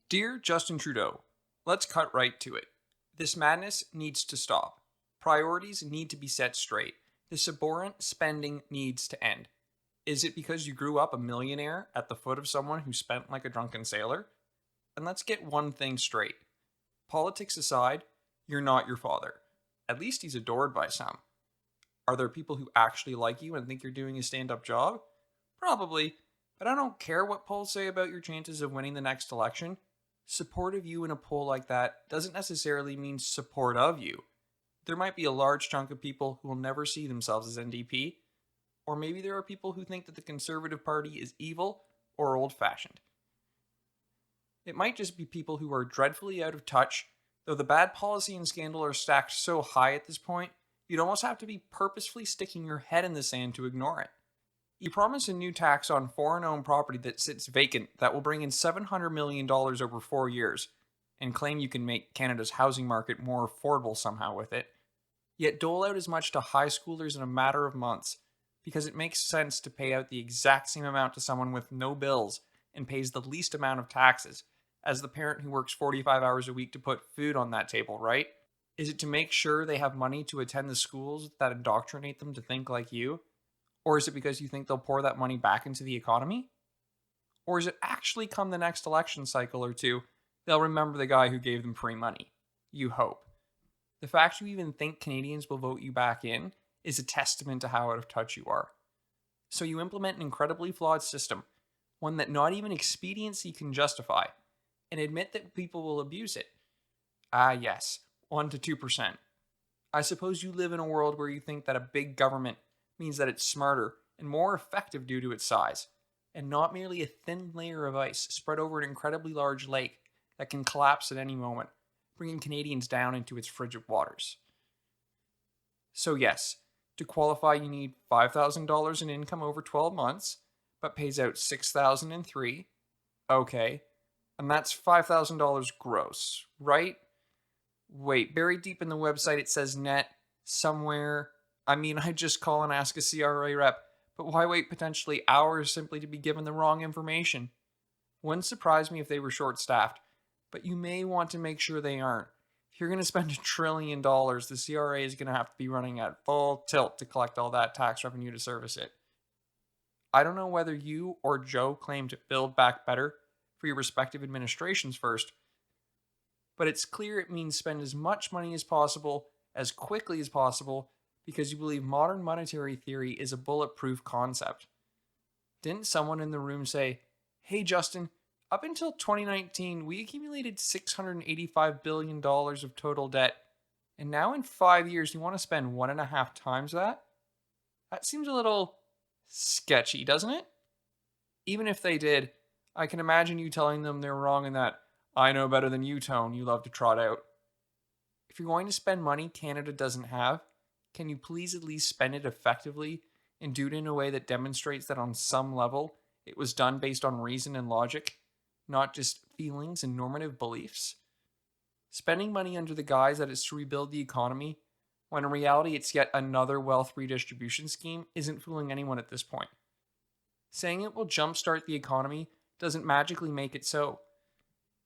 Dear Justin Trudeau, let's cut right to it. This madness needs to stop. Priorities need to be set straight. This abhorrent spending needs to end. Is it because you grew up a millionaire at the foot of someone who spent like a drunken sailor? And let's get one thing straight. Politics aside, you're not your father. At least he's adored by some. Are there people who actually like you and think you're doing a stand up job? Probably, but I don't care what polls say about your chances of winning the next election. Support of you in a poll like that doesn't necessarily mean support of you. There might be a large chunk of people who will never see themselves as NDP, or maybe there are people who think that the Conservative Party is evil or old fashioned. It might just be people who are dreadfully out of touch, though the bad policy and scandal are stacked so high at this point, you'd almost have to be purposefully sticking your head in the sand to ignore it. You promise a new tax on foreign-owned property that sits vacant that will bring in $700 million over 4 years, and claim you can make Canada's housing market more affordable somehow with it, yet dole out as much to high schoolers in a matter of months, because it makes sense to pay out the exact same amount to someone with no bills and pays the least amount of taxes, as the parent who works 45 hours a week to put food on that table, right? Is it to make sure they have money to attend the schools that indoctrinate them to think like you? Or is it because you think they'll pour that money back into the economy? Or is it actually come the next election cycle or two, they'll remember the guy who gave them free money? You hope. The fact you even think Canadians will vote you back in is a testament to how out of touch you are. So you implement an incredibly flawed system, one that not even expediency can justify, and admit that people will abuse it. Ah, yes, 1 to 2%. I suppose you live in a world where you think that a big government means that it's smarter and more effective due to its size, and not merely a thin layer of ice spread over an incredibly large lake that can collapse at any moment, bringing Canadians down into its frigid waters. So, yes, to qualify, you need $5,000 in income over 12 months, but pays out $6,000 in 3. Okay, and that's $5,000 gross, right? Wait, buried deep in the website it says net somewhere. I mean, I just call and ask a CRA rep, but why wait potentially hours simply to be given the wrong information? Wouldn't surprise me if they were short staffed, but you may want to make sure they aren't. If you're going to spend $1 trillion, the CRA is going to have to be running at full tilt to collect all that tax revenue to service it. I don't know whether you or Joe claim to build back better for your respective administrations first, but it's clear it means spend as much money as possible, as quickly as possible, because you believe modern monetary theory is a bulletproof concept. Didn't someone in the room say, "Hey Justin, up until 2019, we accumulated $685 billion of total debt, and now in 5 years you want to spend 1.5 times that?" That seems a little sketchy, doesn't it? Even if they did, I can imagine you telling them they're wrong in that "I know better than you" tone you love to trot out. If you're going to spend money Canada doesn't have, can you please at least spend it effectively and do it in a way that demonstrates that on some level it was done based on reason and logic, not just feelings and normative beliefs? Spending money under the guise that it's to rebuild the economy, when in reality it's yet another wealth redistribution scheme, isn't fooling anyone at this point. Saying it will jumpstart the economy doesn't magically make it so.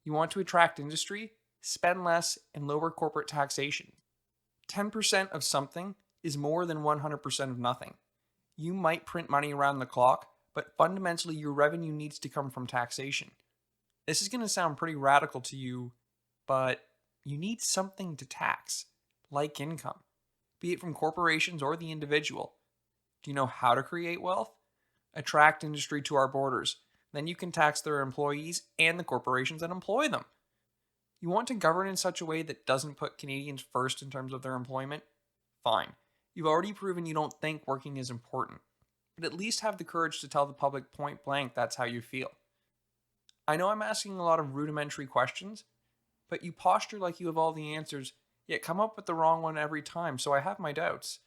You want to attract industry? Spend less and lower corporate taxation. 10% of something is more than 100% of nothing. You might print money around the clock, but fundamentally your revenue needs to come from taxation. This is going to sound pretty radical to you, but you need something to tax, like income, be it from corporations or the individual. Do you know how to create wealth? Attract industry to our borders. Then you can tax their employees and the corporations that employ them. You want to govern in such a way that doesn't put Canadians first in terms of their employment? Fine. You've already proven you don't think working is important, but at least have the courage to tell the public point blank that's how you feel. I know I'm asking a lot of rudimentary questions, but you posture like you have all the answers, yet come up with the wrong one every time, so I have my doubts.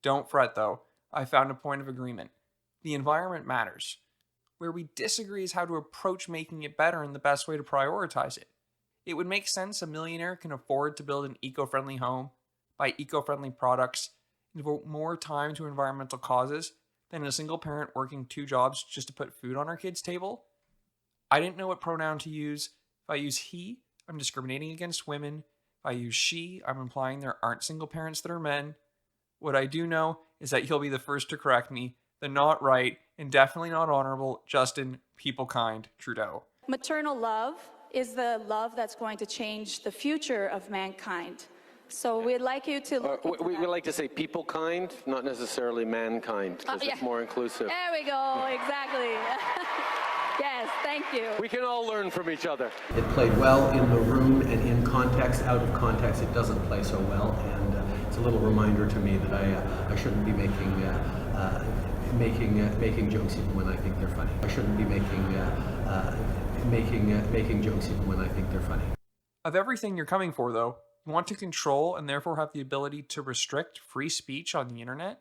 Don't fret though, I found a point of agreement. The environment matters. Where we disagree is how to approach making it better and the best way to prioritize it. It would make sense a millionaire can afford to build an eco-friendly home, buy eco-friendly products, and devote more time to environmental causes than a single parent working 2 jobs just to put food on her kid's table. I didn't know what pronoun to use, If I use he, I'm discriminating against women. If I use she, I'm implying there aren't single parents that are men. What I do know is that you'll be the first to correct me, the not right and definitely not honorable Justin People Kind Trudeau. Maternal love is the love that's going to change the future of mankind. So we'd like you to look into we that. would like to say people kind, not necessarily mankind, because it's more inclusive. There we go, exactly. Yes, thank you. We can all learn from each other. It played well in the room and in context. Out of context, it doesn't play so well, and it's a little reminder to me that I shouldn't be making jokes even when I think they're funny. I shouldn't be making jokes even when I think they're funny. Of everything you're coming for, though, you want to control and therefore have the ability to restrict free speech on the internet?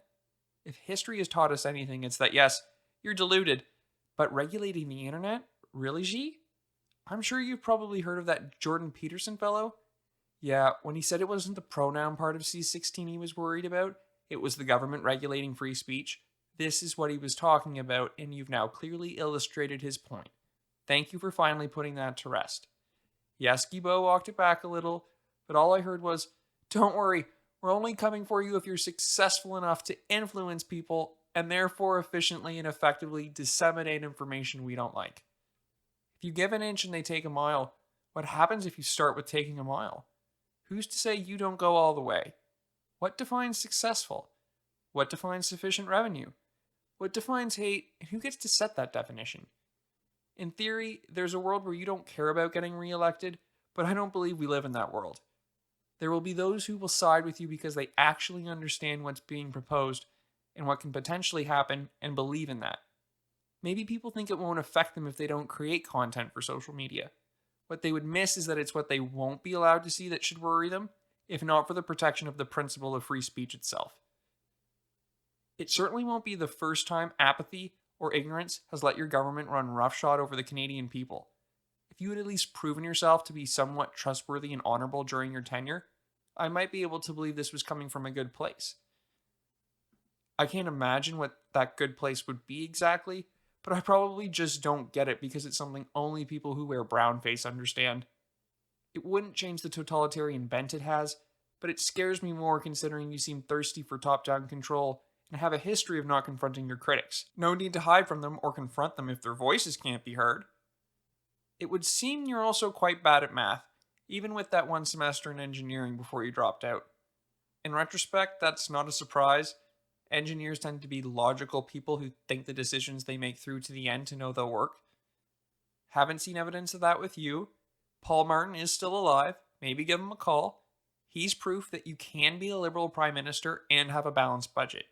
If history has taught us anything, it's that yes, you're deluded, but regulating the internet? Really, G? I'm sure you've probably heard of that Jordan Peterson fellow. Yeah, when he said it wasn't the pronoun part of C16 he was worried about, it was the government regulating free speech. This is what he was talking about, and you've now clearly illustrated his point. Thank you for finally putting that to rest. Yes, Guibault walked it back a little, but all I heard was, don't worry, we're only coming for you if you're successful enough to influence people and therefore efficiently and effectively disseminate information we don't like. If you give an inch and they take a mile, what happens if you start with taking a mile? Who's to say you don't go all the way? What defines successful? What defines sufficient revenue? What defines hate, and who gets to set that definition? In theory, there's a world where you don't care about getting reelected, but I don't believe we live in that world. There will be those who will side with you because they actually understand what's being proposed and what can potentially happen and believe in that. Maybe people think it won't affect them if they don't create content for social media. What they would miss is that it's what they won't be allowed to see that should worry them, if not for the protection of the principle of free speech itself. It certainly won't be the first time apathy or ignorance has let your government run roughshod over the Canadian people. If you had at least proven yourself to be somewhat trustworthy and honorable during your tenure, I might be able to believe this was coming from a good place. I can't imagine what that good place would be exactly, but I probably just don't get it because it's something only people who wear brown face understand. It wouldn't change the totalitarian bent it has, but it scares me more considering you seem thirsty for top-down control and have a history of not confronting your critics. No need to hide from them or confront them if their voices can't be heard. It would seem you're also quite bad at math, even with that one semester in engineering before you dropped out. In retrospect, that's not a surprise. Engineers tend to be logical people who think the decisions they make through to the end to know they'll work. Haven't seen evidence of that with you. Paul Martin is still alive. Maybe give him a call. He's proof that you can be a Liberal Prime Minister and have a balanced budget.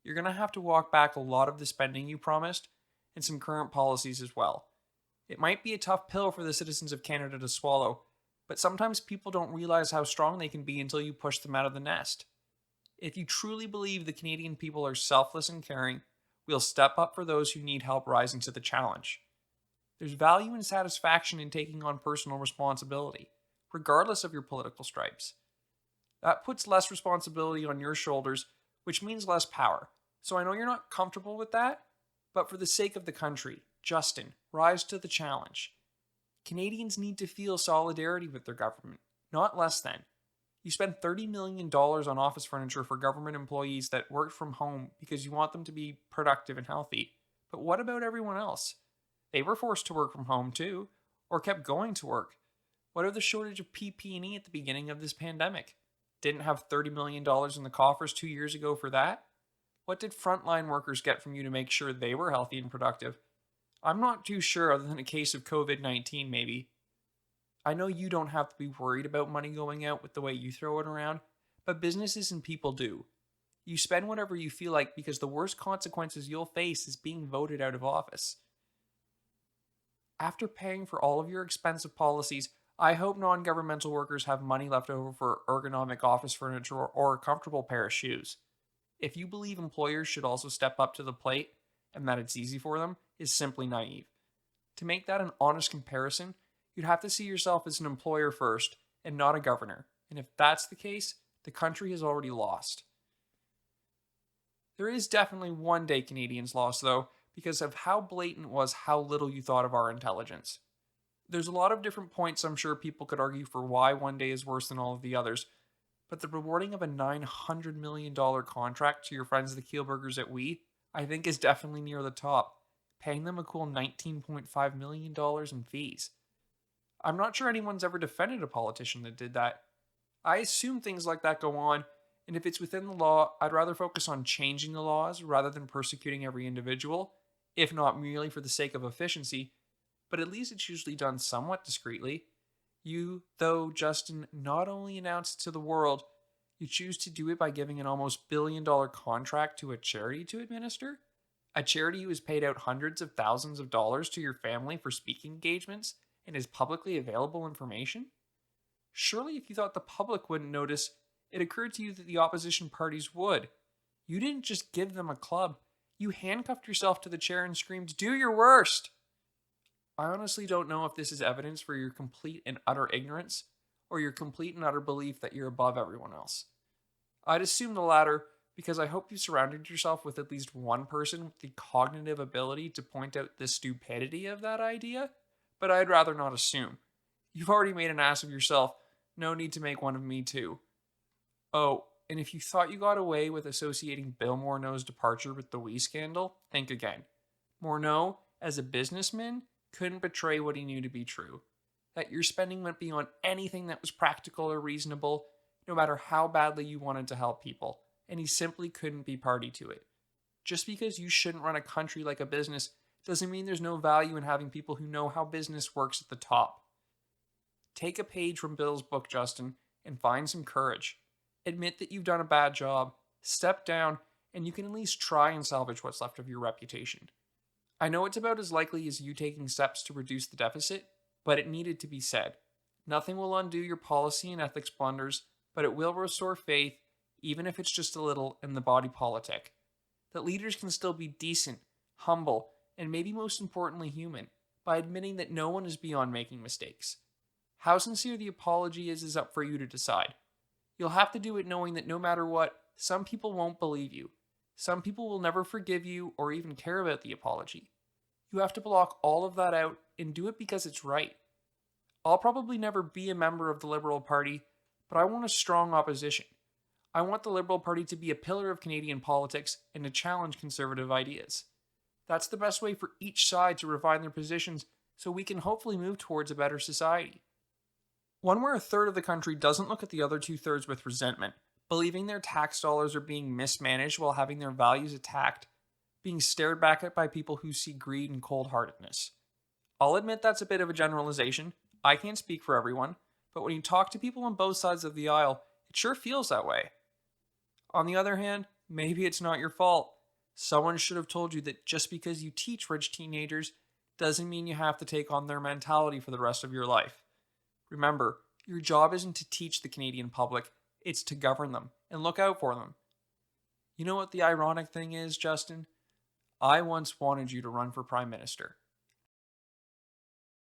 You're going to have to walk back a lot of the spending you promised and some current policies as well. It might be a tough pill for the citizens of Canada to swallow, but sometimes people don't realize how strong they can be until you push them out of the nest. If you truly believe the Canadian people are selfless and caring, we'll step up for those who need help rising to the challenge. There's value and satisfaction in taking on personal responsibility, regardless of your political stripes. That puts less responsibility on your shoulders, which means less power. So I know you're not comfortable with that, but for the sake of the country, Justin, rise to the challenge. Canadians need to feel solidarity with their government, not less than. You spend $30 million on office furniture for government employees that work from home because you want them to be productive and healthy. But what about everyone else? They were forced to work from home too, or kept going to work. What of the shortage of PP&E at the beginning of this pandemic? Didn't have $30 million in the coffers 2 years ago for that? What did frontline workers get from you to make sure they were healthy and productive? I'm not too sure other than a case of COVID-19 maybe. I know you don't have to be worried about money going out with the way you throw it around, but businesses and people do. You spend whatever you feel like because the worst consequences you'll face is being voted out of office. After paying for all of your expensive policies, I hope non-governmental workers have money left over for ergonomic office furniture or a comfortable pair of shoes. If you believe employers should also step up to the plate, and that it's easy for them, is simply naive. To make that an honest comparison, you'd have to see yourself as an employer first, and not a governor. And if that's the case, the country has already lost. There is definitely one day Canadians lost, though, because of how blatant it was how little you thought of our intelligence. There's a lot of different points I'm sure people could argue for why one day is worse than all of the others, but the rewarding of a $900 million contract to your friends the Kielburgers at I think is definitely near the top, paying them a cool $19.5 million in fees. I'm not sure anyone's ever defended a politician that did that. I assume things like that go on, and if it's within the law, I'd rather focus on changing the laws rather than persecuting every individual, if not merely for the sake of efficiency, but at least it's usually done somewhat discreetly. You, though, Justin, not only announced to the world, you choose to do it by giving an almost $1 billion contract to a charity to administer? A charity who has paid out hundreds of thousands of dollars to your family for speaking engagements and is publicly available information? Surely, if you thought the public wouldn't notice, it occurred to you that the opposition parties would. You didn't just give them a club, you handcuffed yourself to the chair and screamed, "Do your worst!" I honestly don't know if this is evidence for your complete and utter ignorance, or your complete and utter belief that you're above everyone else. I'd assume the latter, because I hope you surrounded yourself with at least one person with the cognitive ability to point out the stupidity of that idea, but I'd rather not assume. You've already made an ass of yourself, no need to make one of me too. Oh, and if you thought you got away with associating Bill Morneau's departure with the scandal, think again. Morneau, as a businessman, couldn't betray what he knew to be true. That your spending went beyond anything that was practical or reasonable, no matter how badly you wanted to help people, and he simply couldn't be party to it. Just because you shouldn't run a country like a business doesn't mean there's no value in having people who know how business works at the top. Take a page from Bill's book, Justin, and find some courage. Admit that you've done a bad job, step down, and you can at least try and salvage what's left of your reputation. I know it's about as likely as you taking steps to reduce the deficit, but it needed to be said. Nothing will undo your policy and ethics blunders, but it will restore faith, even if it's just a little, in the body politic. That leaders can still be decent, humble, and maybe most importantly human, by admitting that no one is beyond making mistakes. How sincere the apology is up for you to decide. You'll have to do it knowing that no matter what, some people won't believe you. Some people will never forgive you or even care about the apology. You have to block all of that out and do it because it's right. I'll probably never be a member of the Liberal Party, but I want a strong opposition. I want the Liberal Party to be a pillar of Canadian politics and to challenge conservative ideas. That's the best way for each side to refine their positions so we can hopefully move towards a better society. One where a third of the country doesn't look at the other two-thirds with resentment, believing their tax dollars are being mismanaged while having their values attacked, being stared back at by people who see greed and cold-heartedness. I'll admit that's a bit of a generalization. I can't speak for everyone, but when you talk to people on both sides of the aisle, it sure feels that way. On the other hand, maybe it's not your fault. Someone should have told you that just because you teach rich teenagers doesn't mean you have to take on their mentality for the rest of your life. Remember, your job isn't to teach the Canadian public, it's to govern them and look out for them. You know what the ironic thing is, Justin? I once wanted you to run for Prime Minister.